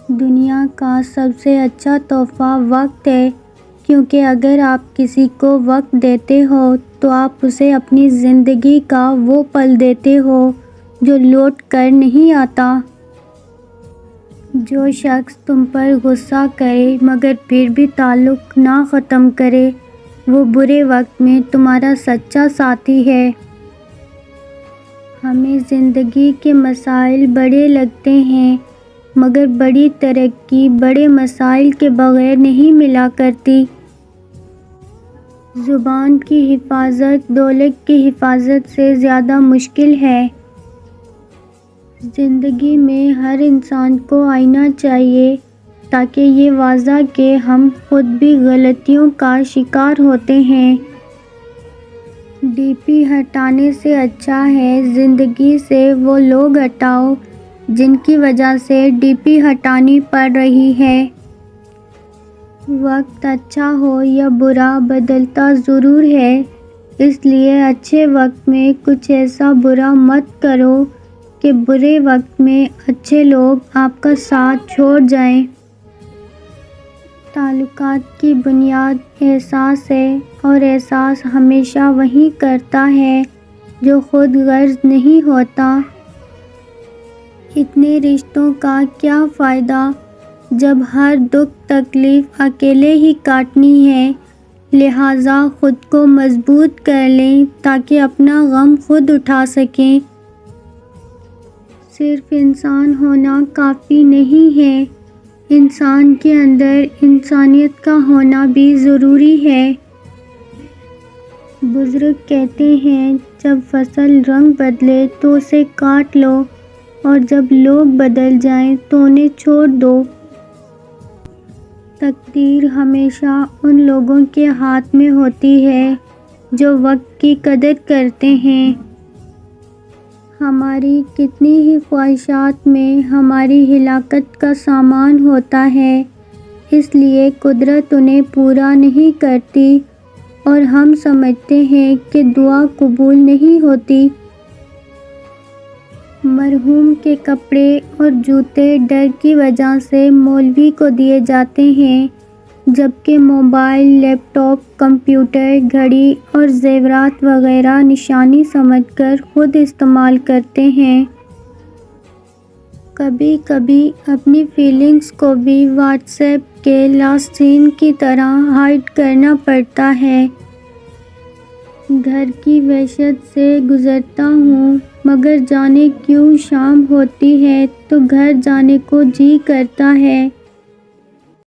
دنیا کا سب سے اچھا تحفہ وقت ہے، کیونکہ اگر آپ کسی کو وقت دیتے ہو تو آپ اسے اپنی زندگی کا وہ پل دیتے ہو جو لوٹ کر نہیں آتا۔ جو شخص تم پر غصہ کرے مگر پھر بھی تعلق نہ ختم کرے، وہ برے وقت میں تمہارا سچا ساتھی ہے۔ ہمیں زندگی کے مسائل بڑے لگتے ہیں، مگر بڑی ترقی بڑے مسائل کے بغیر نہیں ملا کرتی۔ زبان کی حفاظت دولت کی حفاظت سے زیادہ مشکل ہے۔ زندگی میں ہر انسان کو آئینہ چاہیے تاکہ یہ واضح کہ ہم خود بھی غلطیوں کا شکار ہوتے ہیں۔ ڈی پی ہٹانے سے اچھا ہے زندگی سے وہ لوگ ہٹاؤ جن کی وجہ سے ڈی پی ہٹانی پڑ رہی ہے۔ وقت اچھا ہو یا برا بدلتا ضرور ہے، اس لیے اچھے وقت میں کچھ ایسا برا مت کرو کہ برے وقت میں اچھے لوگ آپ کا ساتھ چھوڑ جائیں۔ تعلقات کی بنیاد احساس ہے، اور احساس ہمیشہ وہی کرتا ہے جو خود غرض نہیں ہوتا۔ اتنے رشتوں کا کیا فائدہ جب ہر دکھ تکلیف اکیلے ہی کاٹنی ہے، لہٰذا خود کو مضبوط کر لیں تاکہ اپنا غم خود اٹھا سکیں۔ صرف انسان ہونا کافی نہیں ہے، انسان کے اندر انسانیت کا ہونا بھی ضروری ہے۔ بزرگ کہتے ہیں جب فصل رنگ بدلے تو اسے کاٹ لو، اور جب لوگ بدل جائیں تو انہیں چھوڑ دو۔ تقدیر ہمیشہ ان لوگوں کے ہاتھ میں ہوتی ہے جو وقت کی قدر کرتے ہیں۔ ہماری کتنی ہی خواہشات میں ہماری ہلاکت کا سامان ہوتا ہے، اس لیے قدرت انہیں پورا نہیں کرتی اور ہم سمجھتے ہیں کہ دعا قبول نہیں ہوتی۔ مرحوم کے کپڑے اور جوتے ڈر کی وجہ سے مولوی کو دیے جاتے ہیں، جبکہ موبائل، لیپ ٹاپ، کمپیوٹر، گھڑی اور زیورات وغیرہ نشانی سمجھ کر خود استعمال کرتے ہیں۔ کبھی کبھی اپنی فیلنگز کو بھی واٹس ایپ کے لاسٹ سین کی طرح ہائیڈ کرنا پڑتا ہے۔ گھر کی وحشت سے گزرتا ہوں، مگر جانے کیوں شام ہوتی ہے تو گھر جانے کو جی کرتا ہے۔